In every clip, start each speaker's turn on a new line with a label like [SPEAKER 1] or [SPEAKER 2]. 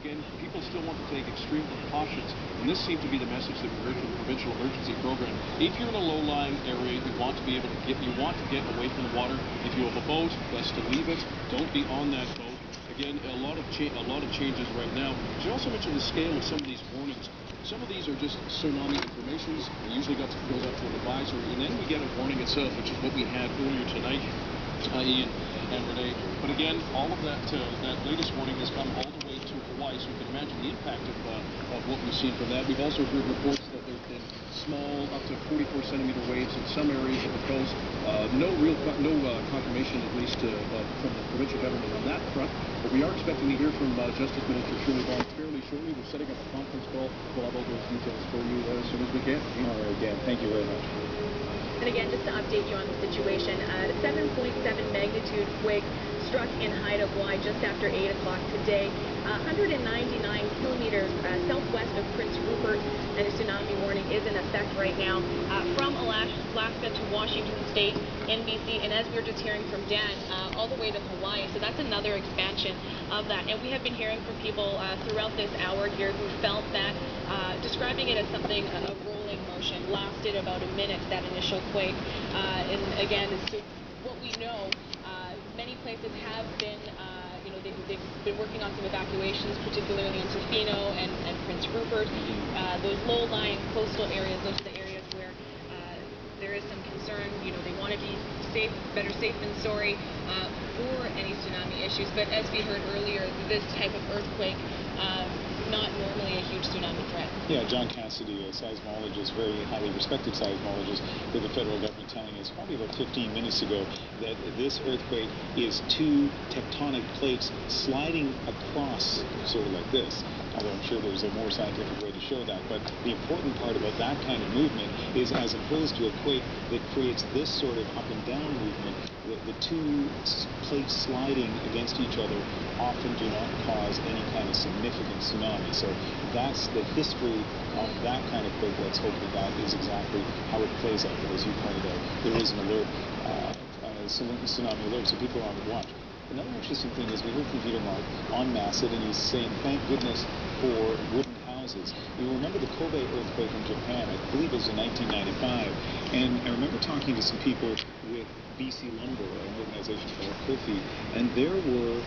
[SPEAKER 1] again, people still want to take extreme precautions, and this seemed to be the message that we heard from the provincial emergency program. If you're in a low-lying area, you want to be able to get away from the water. If you have a boat, best to leave it. Don't be on that boat. Again, a lot of changes right now. You should also mention the scale of some of these warnings. Some of these are just tsunami informations. It usually goes up to an advisory, and then we get a warning itself, which is what we had earlier tonight, Ian and Renee. But again, all of that latest warning has come all the way to Hawaii, so you can imagine the impact of what we've seen from that. We've also heard reports that there have been small, up to 44-centimeter waves in some areas of the coast. No confirmation, at least from the provincial government on that front. But we are expecting to hear from Justice Minister Shirley Vaughan fairly shortly. We're setting up a conference call. We'll have all those details for you as soon as we can.
[SPEAKER 2] All right, Dan. Thank you very much.
[SPEAKER 3] And again, just to update you on the situation, a 7.7 magnitude quake struck in Haida Gwaii just after 8 o'clock today, 199 kilometers southwest of Prince Rupert, and a tsunami warning is in effect right now from Alaska to Washington State, NBC, and as we were just hearing from Dan, all the way to Hawaii. So that's another expansion of that. And we have been hearing from people throughout this hour here who felt that, describing it as something, a rolling motion, lasted about a minute, that initial quake. And again, so what we know, many places have been, they've been working on some evacuations, particularly in Tofino and Prince Rupert. Those low-lying coastal areas, those are the areas where there is some concern. They want to be safe, better safe than sorry for any tsunami issues. But as we heard earlier, this type of earthquake, not normally a huge tsunami threat.
[SPEAKER 2] Yeah, John Cassidy, a seismologist, very highly respected seismologist with the federal government, telling us probably about 15 minutes ago that this earthquake is two tectonic plates sliding across, sort of like this. Although I'm sure there's a more scientific way to show that. But the important part about that kind of movement is, as opposed to a quake that creates this sort of up and down movement, the two plates sliding against each other often do not cause any kind of significant tsunami. So that's the history of that kind of quake. Let's hope that is exactly how it plays out. But as you pointed out, there is an alert, tsunami alert, so people are on the watch. Another interesting thing is we heard from Peter Mark on Masset, and he's saying, thank goodness for wooden houses. You remember the Kobe earthquake in Japan, I believe it was in 1995, and I remember talking to some people with BC Lumber, an organization called Kofi, and there were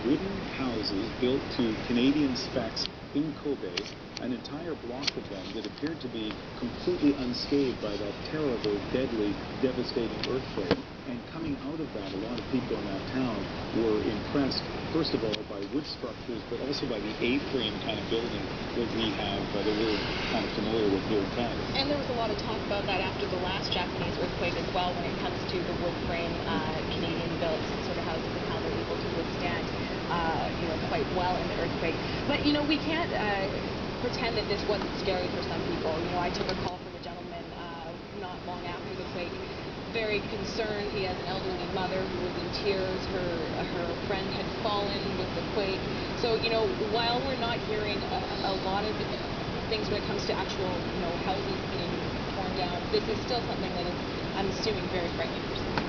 [SPEAKER 2] wooden houses built to Canadian specs in Kobe, an entire block of them that appeared to be completely unscathed by that terrible, deadly, devastating earthquake. And coming out of that, a lot of people in that town were impressed, first of all, by wood structures, but also by the A-frame kind of building that we have, that we're kind of familiar with here in Canada.
[SPEAKER 3] And there was a lot of talk about that after the last Japanese earthquake as well, when it comes to the wood frame Canadian-built sort of houses and how they're able to withstand, quite well in the earthquake. But, we can't pretend that this wasn't scary for some people. I took a call from a gentleman not long after the quake, very concerned. He has an elderly mother who was in tears. Her friend had fallen with the quake. So, while we're not hearing a lot of things when it comes to actual, houses being torn down, this is still something that is, I'm assuming, very frightening for some people.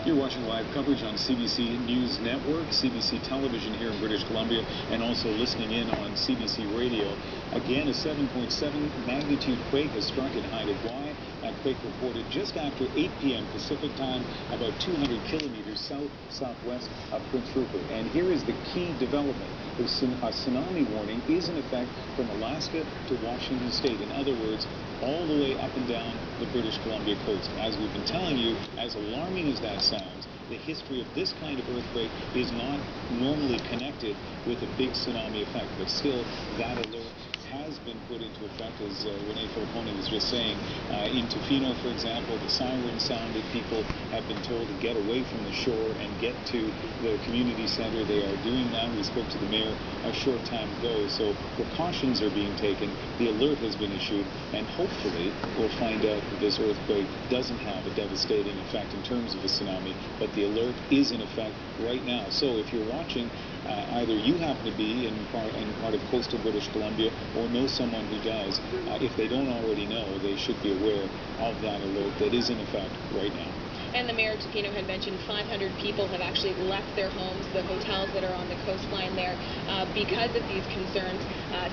[SPEAKER 2] You're watching live coverage on CBC News Network, CBC Television here in British Columbia, and also listening in on CBC Radio. Again, a 7.7 magnitude quake has struck in Haida Gwaii. That quake reported just after 8 p.m. Pacific time, about 200 kilometers southwest of Prince Rupert. And here is the key development. A tsunami warning is in effect from Alaska to Washington State. In other words, all the way up and down the British Columbia coast. As we've been telling you, as alarming as that sounds, the history of this kind of earthquake is not normally connected with a big tsunami effect. But still, that alert has been put into effect, as Renee Filipponi was just saying. In Tofino, for example, the siren sounded. People have been told to get away from the shore and get to the community center. They are doing that. We spoke to the mayor a short time ago. So precautions are being taken. The alert has been issued, and hopefully we'll find out that this earthquake doesn't have a devastating effect in terms of a tsunami, but the alert is in effect right now. So if you're watching either you happen to be in part of coastal British Columbia or know someone who does, if they don't already know, they should be aware of that alert that is in effect right now.
[SPEAKER 3] And the mayor, Tofino, had mentioned 500 people have actually left their homes, the hotels that are on the coastline there, because of these concerns.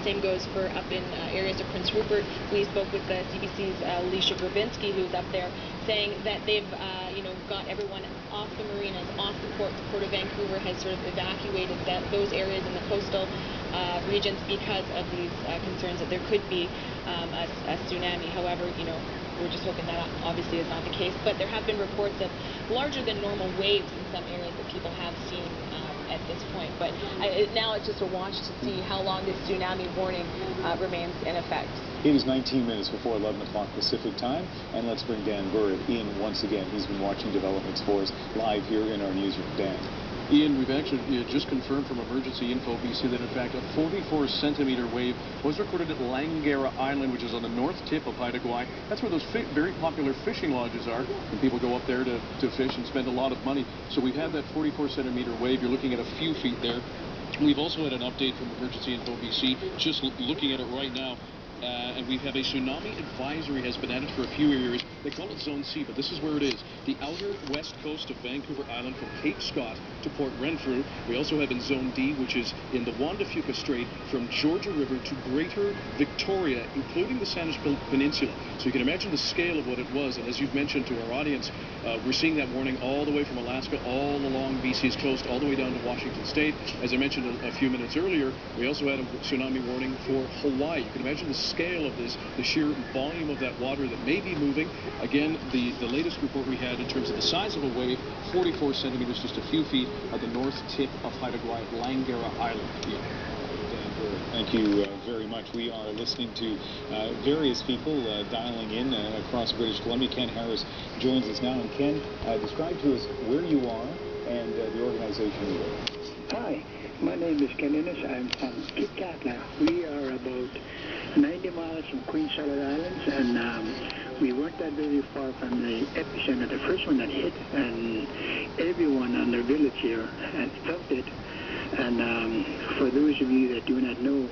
[SPEAKER 3] Same goes for up in areas of Prince Rupert. We spoke with the CBC's Alicia Grabinski, who's up there, saying that they've, got everyone off the marinas, off the port. The Port of Vancouver has sort of evacuated those areas in the coastal regions because of these concerns that there could be a tsunami. However, we're just hoping that obviously is not the case. But there have been reports of larger than normal waves in some areas that people have seen at this point. But now it's just a watch to see how long this tsunami warning remains in effect.
[SPEAKER 2] It is 19 minutes before 11 o'clock Pacific time, and let's bring Dan Burritt in once again. He's been watching developments for us live here in our newsroom. Dan.
[SPEAKER 1] Ian, we've actually just confirmed from Emergency Info BC that in fact a 44-centimeter wave was recorded at Langara Island, which is on the north tip of Haida Gwaii. That's where those very popular fishing lodges are, and people go up there to fish and spend a lot of money. So we've had that 44-centimeter wave. You're looking at a few feet there. We've also had an update from Emergency Info BC, just looking at it right now. And we have a tsunami advisory has been added for a few areas. They call it Zone C, but this is where it is. The outer west coast of Vancouver Island from Cape Scott to Port Renfrew. We also have in Zone D, which is in the Juan de Fuca Strait from Georgia River to Greater Victoria, including the Sandwich Peninsula. So you can imagine the scale of what it was. And as you've mentioned to our audience, we're seeing that warning all the way from Alaska, all along BC's coast, all the way down to Washington State. As I mentioned a few minutes earlier, we also had a tsunami warning for Hawaii. You can imagine the scale of this, the sheer volume of that water that may be moving. Again, the latest report we had in terms of the size of a wave, 44 centimeters, just a few feet at the north tip of Haida Gwaii, Langara Island. Yeah.
[SPEAKER 2] Thank you very much. We are listening to various people dialing in across British Columbia. Ken Harris joins us now. And Ken, describe to us where you are and the organization you're with.
[SPEAKER 4] Hi, my name is Ken Innes. I'm from Kitcatla. We are about 90 miles from Queen Charlotte Islands, and we weren't that very far from the epicenter, the first one that hit, and everyone on the village here had felt it. And for those of you that do not know,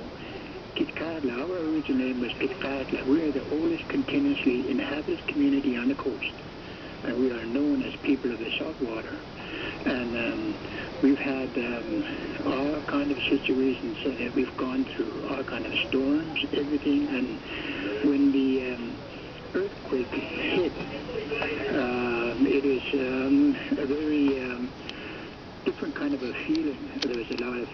[SPEAKER 4] Kitcatla, our original name was Kitcatla. We are the oldest continuously inhabited community on the coast, and we are known as people of the saltwater. And we've had all kind of situations that we've gone through, all kind of storms, everything. And when the earthquake hit, it is a very different kind of a feeling. There was a lot of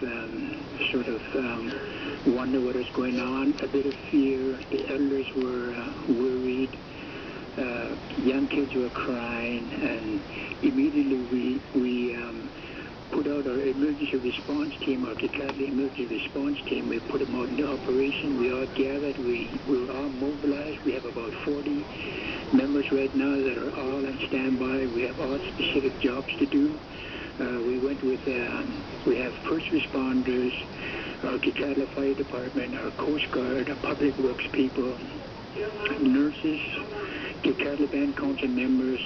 [SPEAKER 4] sort of wonder what was going on, a bit of fear. The elders were worried. Young kids were crying, and immediately we put out our emergency response team, our Kitcatla emergency response team. We put them out into operation. We all gathered. We were all mobilized. We have about 40 members right now that are all on standby. We have all specific jobs to do. We went with, we have first responders, our Kitcatla Fire Department, our Coast Guard, our Public Works people, nurses, Kitcatla Band Council members,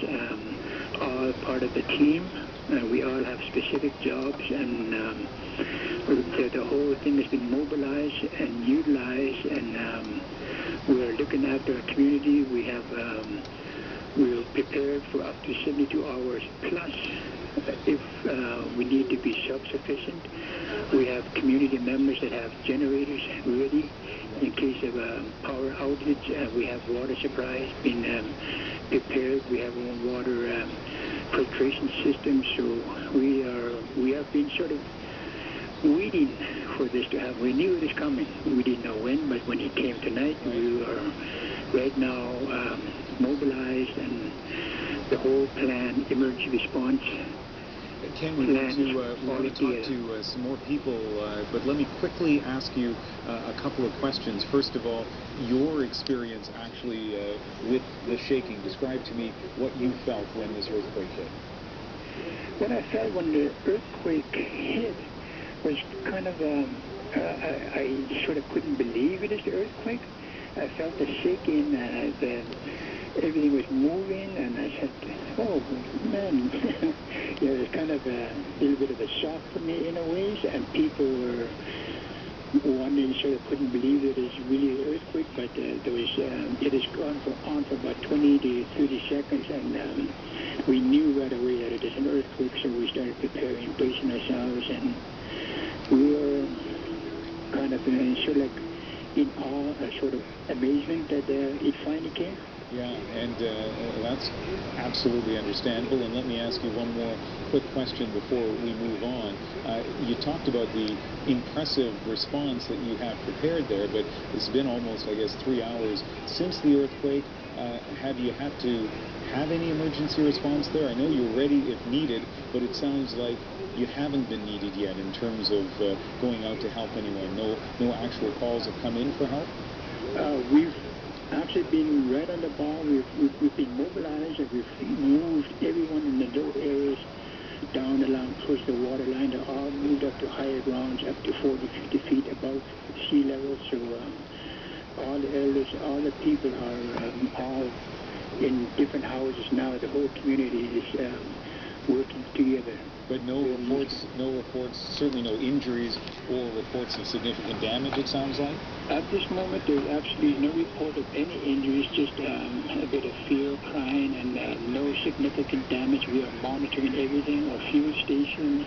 [SPEAKER 4] all part of the team. We all have specific jobs, and the whole thing has been mobilized and utilized, and we're looking after our community. We have, we're prepared for up to 72 hours plus if we need to be self-sufficient. We have community members that have generators ready in case of a power outage. We have water supplies being prepared. We have our own water filtration system. So we have been sort of waiting for this to happen. We knew it was coming. We didn't know when, but when it came tonight, we are right now mobilized, and the whole plan, emergency response.
[SPEAKER 2] Ken, we want to talk to some more people, but let me quickly ask you a couple of questions. First of all, your experience actually with the shaking. Describe to me what you felt when this earthquake hit.
[SPEAKER 4] What I felt when the earthquake hit was kind of, I sort of couldn't believe it is the earthquake. I felt the shaking, everything was moving, and I said, oh, man. Yeah, it was kind of a little bit of a shock for me in a way, and people were wondering, sort of couldn't believe that it's really an earthquake, but there was, it has gone on for about 20 to 30 seconds, and we knew right away that it is an earthquake, so we started preparing, bracing ourselves, and we were kind of sort of like in awe, sort of amazement that it finally came.
[SPEAKER 2] Yeah, and that's absolutely understandable. And let me ask you one more quick question before we move on. You talked about the impressive response that you have prepared there, but it's been almost, I guess, 3 hours since the earthquake. Have you had to have any emergency response there? I know you're ready if needed, but it sounds like you haven't been needed yet in terms of going out to help anyone. No actual calls have come in for help?
[SPEAKER 4] We've actually been right on the ball. We've been mobilized, and we've moved everyone in the low areas down along close to the water line. They're all moved up to higher grounds, up to 40, 50 feet above sea level. So all the elders, all the people are all in different houses now. The whole community is working together.
[SPEAKER 2] But no reports, certainly no injuries or reports of significant damage, it sounds like?
[SPEAKER 4] At this moment, there's absolutely no report of any injuries, just a bit of fear, crying, and no significant damage. We are monitoring everything, our fuel station,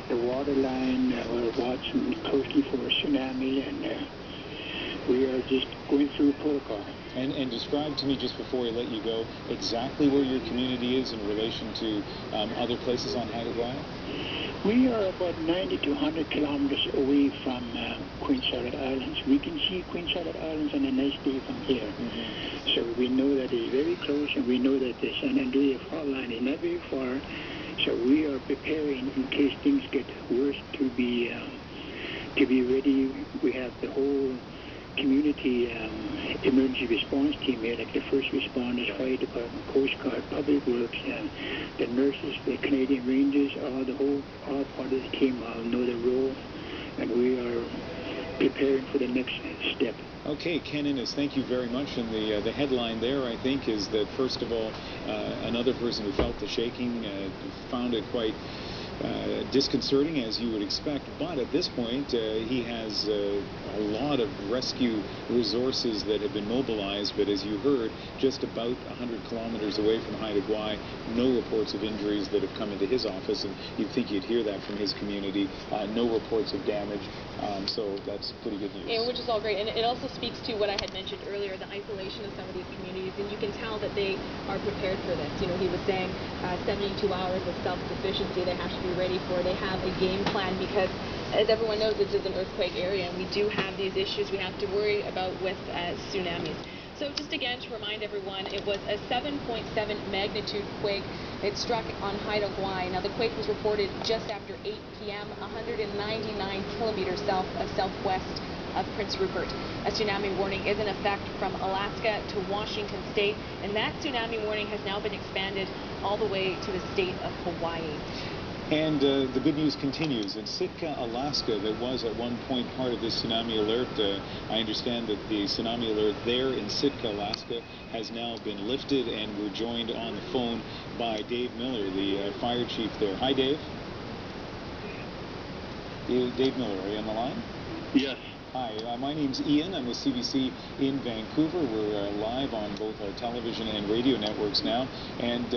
[SPEAKER 4] the water line. We're watching closely for a tsunami, and we are just going through protocol.
[SPEAKER 2] And describe to me, just before we let you go, exactly where your community is in relation to other places on Haida Gwaii?
[SPEAKER 4] We are about 90 to 100 kilometers away from Queen Charlotte Islands. We can see Queen Charlotte Islands on a nice day from here. Mm-hmm. So we know that it's very close, and we know that the San Andreas fault line is not very far. So we are preparing in case things get worse to be ready. We have the whole community emergency response team here, like the first responders, fire department, Coast Guard, Public Works, the nurses, the Canadian Rangers, all part of the team all know the role, and we are preparing for the next step.
[SPEAKER 2] Okay, Ken Innes, thank you very much. And the headline there, I think, is that, first of all, another person who felt the shaking found it quite disconcerting, as you would expect, but at this point he has a lot of rescue resources that have been mobilized, but as you heard, just about 100 kilometers away from Haida Gwaii, no reports of injuries that have come into his office, and you'd think you'd hear that from his community. No reports of damage, so that's pretty good news.
[SPEAKER 3] Yeah, which is all great, and it also speaks to what I had mentioned earlier, the isolation of some of these communities, and you can tell that they are prepared for this. You know, he was saying 72 hours of self-sufficiency they have to be ready for. They have a game plan because, as everyone knows, this is an earthquake area, and we do have these issues we have to worry about with tsunamis. So just again to remind everyone, it was a 7.7 magnitude quake. It struck on Haida Gwaii. Now the quake was reported just after 8 p.m., 199 kilometers southwest of Prince Rupert. A tsunami warning is in effect from Alaska to Washington State, and that tsunami warning has now been expanded all the way to the state of Hawaii.
[SPEAKER 2] And the good news continues. In Sitka, Alaska, that was at one point part of this tsunami alert. I understand that the tsunami alert there in Sitka, Alaska, has now been lifted, and we're joined on the phone by Dave Miller, the fire chief there. Hi, Dave. Dave Miller, are you on the line?
[SPEAKER 5] Yes.
[SPEAKER 2] Hi, my name's Ian. I'm with CBC in Vancouver. We're live on both our television and radio networks now. And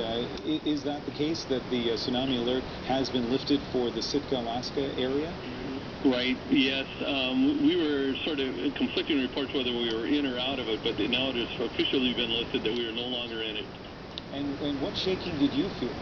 [SPEAKER 2] is that the case, that the tsunami alert has been lifted for the Sitka, Alaska area?
[SPEAKER 5] Right, yes. We were sort of conflicting reports whether we were in or out of it, but now it has officially been lifted that we are no longer in it.
[SPEAKER 2] And what shaking did you feel?